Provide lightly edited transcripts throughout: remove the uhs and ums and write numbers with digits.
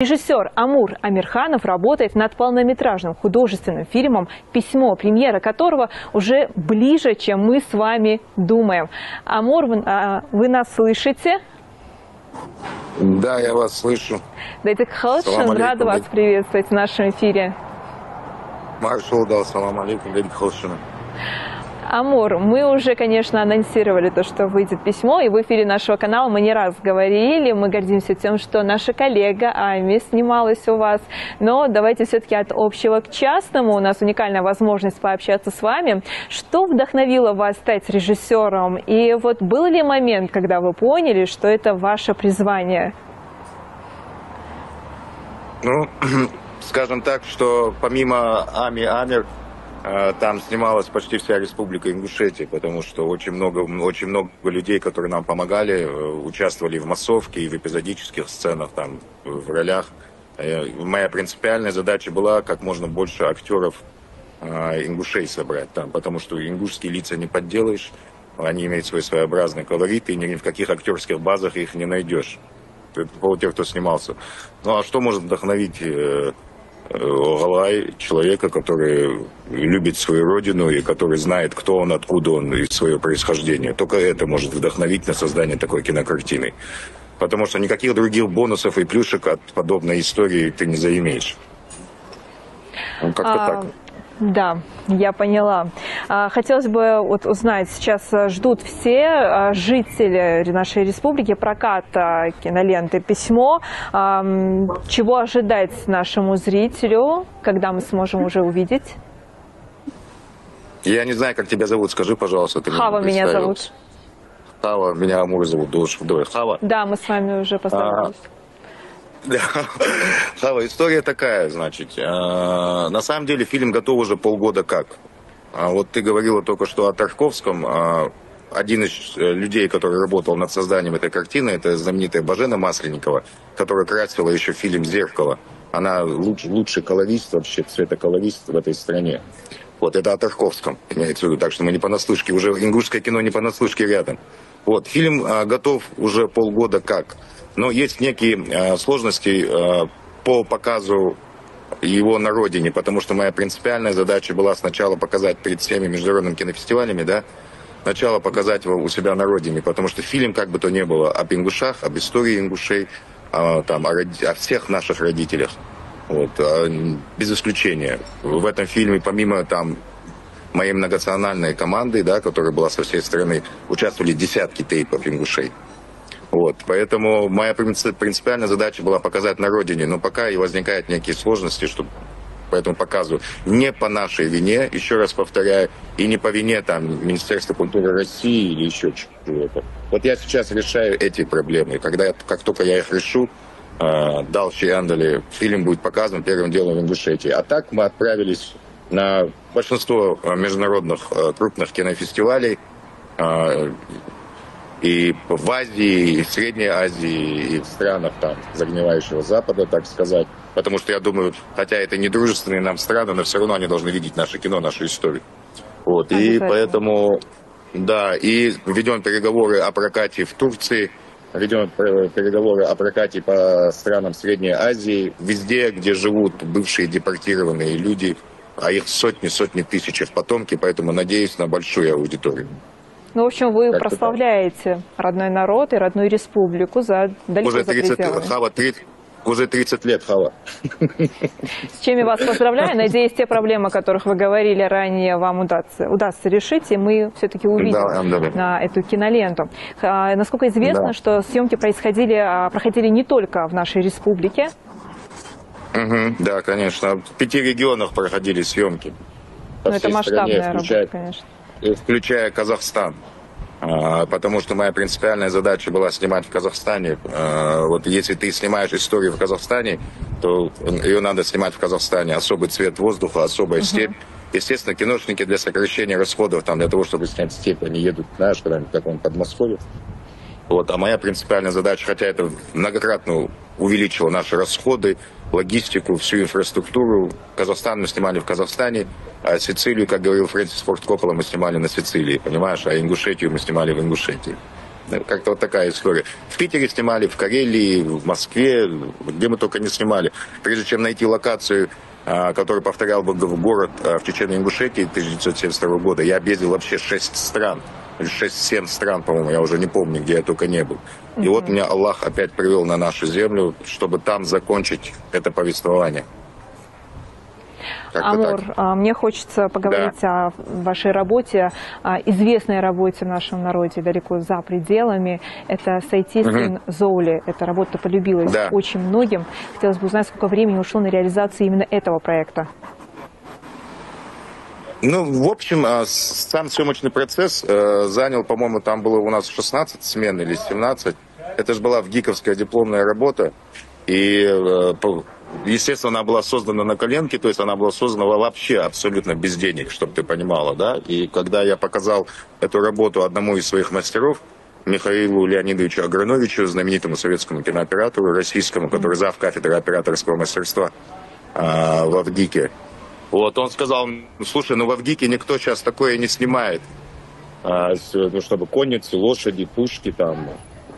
Режиссер Амур Амирханов работает над полнометражным художественным фильмом «Письмо», премьера которого уже ближе, чем мы с вами думаем. Амур, вы нас слышите? Да, я вас слышу. Дайте Халшин, рада вас приветствовать в нашем эфире. Маршал дал салам алейкум, Дайте Халшина. Амур, мы уже, конечно, анонсировали то, что выйдет «Письмо», и в эфире нашего канала мы не раз говорили, мы гордимся тем, что наша коллега Ами снималась у вас, но давайте все-таки от общего к частному, у нас уникальная возможность пообщаться с вами. Что вдохновило вас стать режиссером, и вот был ли момент, когда вы поняли, что это ваше призвание? Ну, скажем так, что помимо Ами Амир, там снималась почти вся республика Ингушетия, потому что очень много людей, которые нам помогали, участвовали в массовке и в эпизодических сценах, там, в ролях. Моя принципиальная задача была как можно больше актеров ингушей собрать там, потому что ингушские лица не подделаешь, они имеют свой своеобразный колорит, и ни в каких актерских базах их не найдешь. Это по тех, кто снимался. Ну а что может вдохновить Галай, человека, который любит свою родину и который знает, кто он, откуда он и свое происхождение. Только это может вдохновить на создание такой кинокартины. Потому что никаких других бонусов и плюшек от подобной истории ты не заимеешь. Ну, как-то так. Да, я поняла. Хотелось бы вот узнать, сейчас ждут все жители нашей республики проката киноленты «Письмо». Чего ожидать нашему зрителю, когда мы сможем уже увидеть? Я не знаю, как тебя зовут, скажи, пожалуйста. Ты Хава меня зовут. Хава, меня Амур зовут. Хава. Да, мы с вами уже познакомились. Да, Хава, история такая, значит. На самом деле фильм готов уже полгода как. Вот ты говорила только что о Тарковском. Один из людей, который работал над созданием этой картины, это знаменитая Божена Масленникова, которая красила еще фильм «Зеркало». Она лучший колорист, вообще цветоколорист в этой стране. Вот, это о Тарковском, имеется в виду. Так что мы не понаслышке, уже ингушское кино не понаслышке рядом. Вот, фильм готов уже полгода как. Но есть некие сложности по показу его на родине, потому что моя принципиальная задача была сначала показать перед всеми международными кинофестивалями, да, сначала показать его у себя на родине, потому что фильм, как бы то ни было, об ингушах, об истории ингушей, там, о всех наших родителях, вот, без исключения. В этом фильме, помимо там моей многонациональной команды, да, которая была со всей страны, участвовали десятки тейпов ингушей. Вот, поэтому моя принципиальная задача была показать на родине, но пока и возникают некие сложности, что по этому показу не по нашей вине, еще раз повторяю, и не по вине там Министерства культуры России или еще чего-то. Вот я сейчас решаю эти проблемы, как только я их решу, дальше Яндали, фильм будет показан первым делом в Ингушетии. А так мы отправились на большинство международных крупных кинофестивалей, и в Азии, и в Средней Азии, и в странах там загнивающего Запада, так сказать. Потому что я думаю, хотя это не дружественные нам страны, но все равно они должны видеть наше кино, нашу историю. Вот. И поэтому, да, и ведем переговоры о прокате в Турции, ведем переговоры о прокате по странам Средней Азии, везде, где живут бывшие депортированные люди, а их сотни тысяч в потомке, поэтому надеюсь на большую аудиторию. Ну, в общем, вы прославляете родной народ и родную республику далеко за пределами. Хава, уже 30 лет, Хава. С чем я вас поздравляю. Надеюсь, те проблемы, о которых вы говорили ранее, вам удастся решить, и мы все-таки увидим эту киноленту. Насколько известно, что съемки проходили не только в нашей республике. Да, конечно. В 5 регионах проходили съемки. Но это масштабная работа, конечно. Включая Казахстан, потому что моя принципиальная задача была снимать в Казахстане. Вот если ты снимаешь историю в Казахстане, то ее надо снимать в Казахстане. Особый цвет воздуха, особая степь. Естественно, киношники для сокращения расходов, там, для того, чтобы снять степь, они едут, знаешь, куда-нибудь в каком-нибудь Подмосковье. Вот. А моя принципиальная задача, хотя это многократно увеличило наши расходы, логистику, всю инфраструктуру. Казахстан мы снимали в Казахстане, а Сицилию, как говорил Фрэнсис Форд Коппола, мы снимали на Сицилии, понимаешь? А Ингушетию мы снимали в Ингушетии. Как-то вот такая история. В Питере снимали, в Карелии, в Москве, где мы только не снимали. Прежде чем найти локацию, который повторял бы город в Чечено-Ингушетии 1972 года, я объездил вообще 6 стран. 6-7 стран, по-моему, я уже не помню, где я только не был. И вот меня Аллах опять привел на нашу землю, чтобы там закончить это повествование. Амур, мне хочется поговорить о вашей работе, о известной работе в нашем народе далеко за пределами. Это «Сойти Зоули». Эта работа полюбилась очень многим. Хотелось бы узнать, сколько времени ушло на реализацию именно этого проекта. Ну, в общем, сам съемочный процесс занял, по-моему, там было у нас 16 смен или 17. Это же была ВГИКовская дипломная работа. И, естественно, она была создана на коленке, то есть она была создана вообще абсолютно без денег, чтобы ты понимала, да. И когда я показал эту работу одному из своих мастеров, Михаилу Леонидовичу Аграновичу, знаменитому советскому кинооператору российскому, который зав. Кафедры операторского мастерства в ВГИКе, вот, он сказал: слушай, ну в ВГИКе никто сейчас такое не снимает, ну, чтобы конницы, лошади, пушки, там,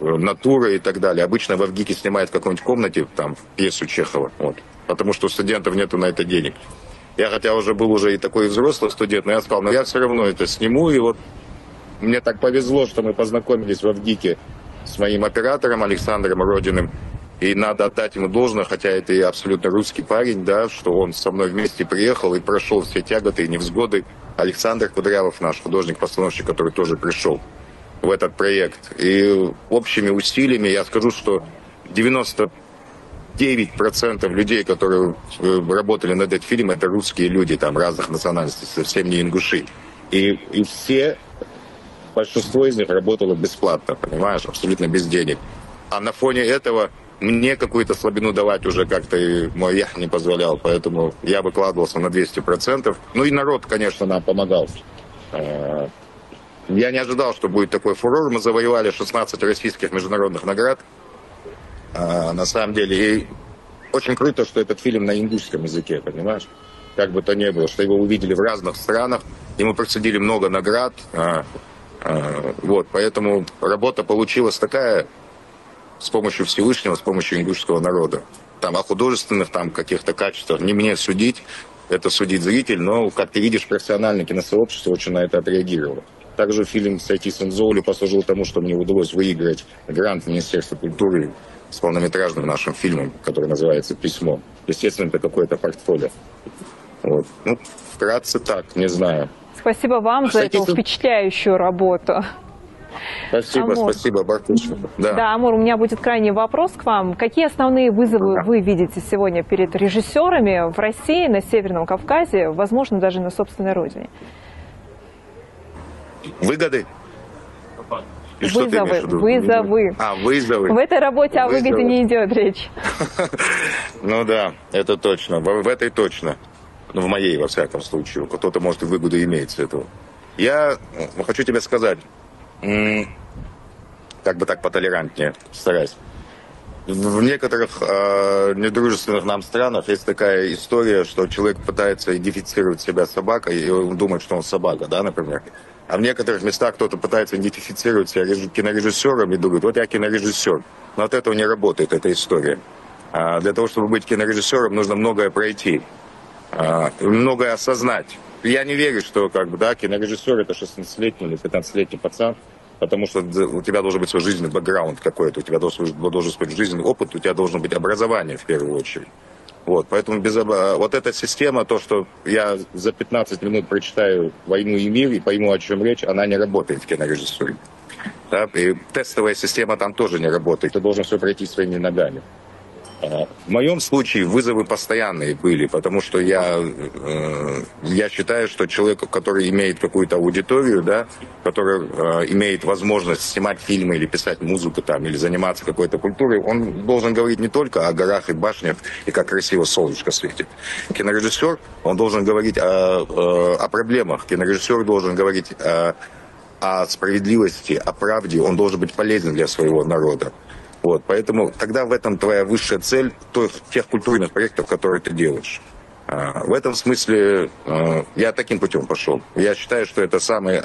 натуры и так далее. Обычно в ВГИКе снимают в какой-нибудь комнате, там, пьесу Чехова, вот, потому что у студентов нету на это денег. Я, хотя уже был уже и такой взрослый студент, но я сказал, но я все равно это сниму, и вот мне так повезло, что мы познакомились в ВГИКе с моим оператором Александром Родиным. И надо отдать ему должное, хотя это и абсолютно русский парень, да, что он со мной вместе приехал и прошел все тяготы и невзгоды. Александр Кудрявов, наш художник-постановщик, который тоже пришел в этот проект. И общими усилиями я скажу, что 99% людей, которые работали над этим фильмом, это русские люди, там, разных национальностей, совсем не ингуши. И все, большинство из них работало бесплатно, понимаешь, абсолютно без денег. А на фоне этого мне какую-то слабину давать уже как-то и мой ях не позволял, поэтому я выкладывался на 200%. Ну и народ, конечно, нам помогал. Я не ожидал, что будет такой фурор. Мы завоевали 16 российских международных наград. На самом деле, и очень круто, что этот фильм на индусском языке, понимаешь? Как бы то ни было, что его увидели в разных странах, ему присудили много наград. Вот, поэтому работа получилась такая, с помощью Всевышнего, с помощью индусского народа. Там о художественных там каких-то качествах не мне судить, это судит зритель, но, как ты видишь, профессиональное киносообщество очень на это отреагировало. Также фильм «Сойти Зоули» послужил тому, что мне удалось выиграть грант Министерства культуры с полнометражным нашим фильмом, который называется «Письмо». Естественно, это какое-то портфолио. Вот. Ну, вкратце так, не знаю. Спасибо вам за эту впечатляющую работу. Спасибо, Амур. Спасибо, Бартуш. Да, Амур, у меня будет крайний вопрос к вам. Какие основные вызовы вы видите сегодня перед режиссерами в России, на Северном Кавказе, возможно, даже на собственной родине? Выгоды? Вызовы. Вызовы. В этой работе о выгоде не идет речь. Ну да, это точно. В этой точно. Ну, в моей, во всяком случае. Кто-то, может, и выгоду имеет с этого. Я хочу тебе сказать, как бы так потолерантнее стараюсь. В некоторых недружественных нам странах есть такая история, что человек пытается идентифицировать себя собакой, и он думает, что он собака, да, например. А в некоторых местах кто-то пытается идентифицировать себя кинорежиссером и думает, вот я кинорежиссер. Но от этого не работает эта история. Для того, чтобы быть кинорежиссером, нужно многое пройти, многое осознать. Я не верю, что кинорежиссер это 16-летний или 15-летний пацан, потому что у тебя должен быть свой жизненный бэкграунд какой-то, у тебя должен быть жизненный опыт, у тебя должно быть образование в первую очередь. Вот, поэтому вот эта система, то, что я за 15 минут прочитаю «Войну и мир» и пойму, о чем речь, она не работает в кинорежиссуре. Да? И тестовая система там тоже не работает, ты должен все пройти своими ногами. В моем случае вызовы постоянные были, потому что я считаю, что человек, который имеет какую-то аудиторию, да, который имеет возможность снимать фильмы или писать музыку там, или заниматься какой-то культурой, он должен говорить не только о горах и башнях и как красиво солнышко светит. Кинорежиссер, он должен говорить о проблемах, кинорежиссер должен говорить о справедливости, о правде, он должен быть полезен для своего народа. Вот, поэтому тогда в этом твоя высшая цель тех культурных проектов, которые ты делаешь. В этом смысле я таким путем пошел. Я считаю, что это самый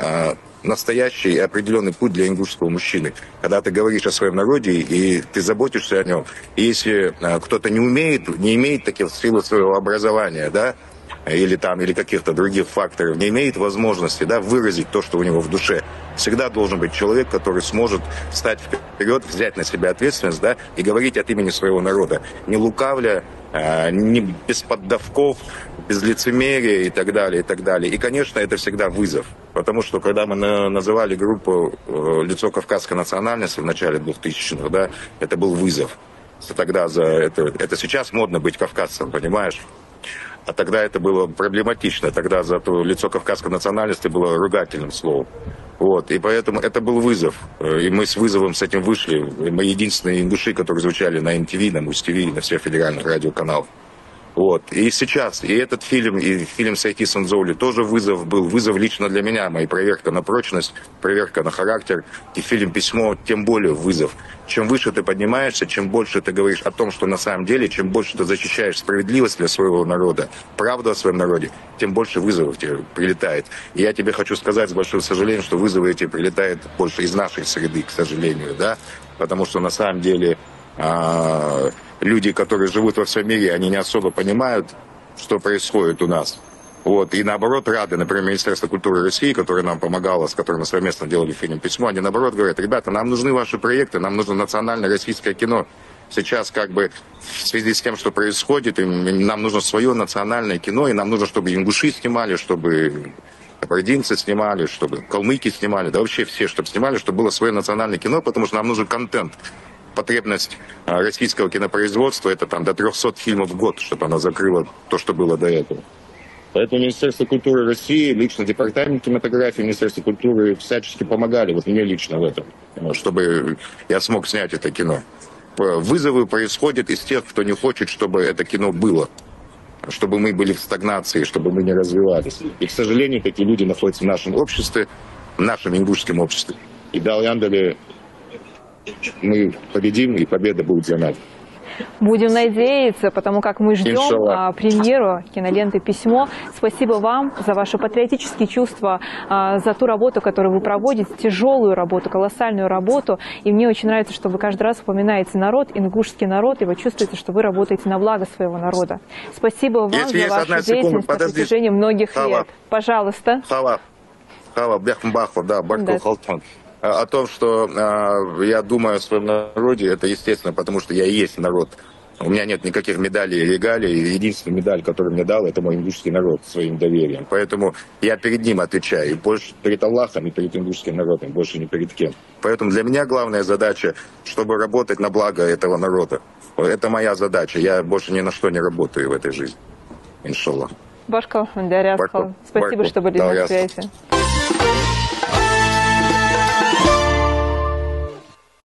настоящий и определенный путь для ингушского мужчины. Когда ты говоришь о своем народе и ты заботишься о нем. И если кто-то не имеет таких сил своего образования, да, или каких-то других факторов, не имеет возможности, да, выразить то, что у него в душе, всегда должен быть человек, который сможет встать вперед, взять на себя ответственность, да, и говорить от имени своего народа, не лукавля, не без поддавков, без лицемерия и так далее, и так далее. И, конечно, это всегда вызов. Потому что, когда мы называли группу «Лицо кавказской национальности» в начале 2000-х, да, это был вызов. Тогда это сейчас модно быть кавказцем, понимаешь? А тогда это было проблематично. Тогда за то лицо кавказской национальности было ругательным словом. Вот. И поэтому это был вызов. И мы с вызовом с этим вышли. Мы единственные ингуши, которые звучали на MTV, на Муз-ТВ, на всех федеральных радиоканалах. Вот. И сейчас, и этот фильм, и фильм «Сайти Санзоули» тоже вызов был. Вызов лично для меня, моя проверка на прочность, проверка на характер. И фильм «Письмо» тем более вызов. Чем выше ты поднимаешься, чем больше ты говоришь о том, что на самом деле, чем больше ты защищаешь справедливость для своего народа, правду о своем народе, тем больше вызовов тебе прилетает. И я тебе хочу сказать с большим сожалением, что вызовы эти прилетают больше из нашей среды, к сожалению, да, потому что на самом деле люди, которые живут во всем мире, они не особо понимают, что происходит у нас. Вот. И наоборот рады, например, Министерство культуры России, которое нам помогало, с которым мы совместно делали фильм «Письмо», они наоборот говорят: ребята, нам нужны ваши проекты, нам нужно национальное российское кино. Сейчас как бы в связи с тем, что происходит, нам нужно свое национальное кино, и нам нужно, чтобы ингуши снимали, чтобы кабардинцы снимали, чтобы калмыки снимали, да вообще все, чтобы снимали, чтобы было свое национальное кино, потому что нам нужен контент. Потребность российского кинопроизводства — это там до 300 фильмов в год, чтобы она закрыла то, что было до этого. Поэтому Министерство культуры России, лично Департамент кинематографии, Министерство культуры всячески помогали, вот мне лично в этом, чтобы я смог снять это кино. Вызовы происходят из тех, кто не хочет, чтобы это кино было, чтобы мы были в стагнации, чтобы мы не развивались. И, к сожалению, такие люди находятся в нашем обществе, в нашем ингушском обществе. И Даляндале мы победим, и победа будет за нами. Будем надеяться, потому как мы ждем премьеру киноленты «Письмо». Спасибо вам за ваши патриотические чувства, за ту работу, которую вы проводите, тяжелую работу, колоссальную работу. И мне очень нравится, что вы каждый раз упоминаете народ, ингушский народ, и вы чувствуете, что вы работаете на благо своего народа. Спасибо вам за вашу деятельность на протяжении многих лет. Пожалуйста. Хава, Бяхмбахов, да, Барков Халтон. О том, что я думаю о своем народе, это естественно, потому что я и есть народ. У меня нет никаких медалей и регалий. Единственная медаль, которую мне дал, это мой ингушский народ своим доверием. Поэтому я перед ним отвечаю. И больше перед Аллахом, и перед ингушским народом, больше ни перед кем. Поэтому для меня главная задача, чтобы работать на благо этого народа. Это моя задача. Я больше ни на что не работаю в этой жизни. Иншаллах. Башков, Дарья, спасибо, что были на связи.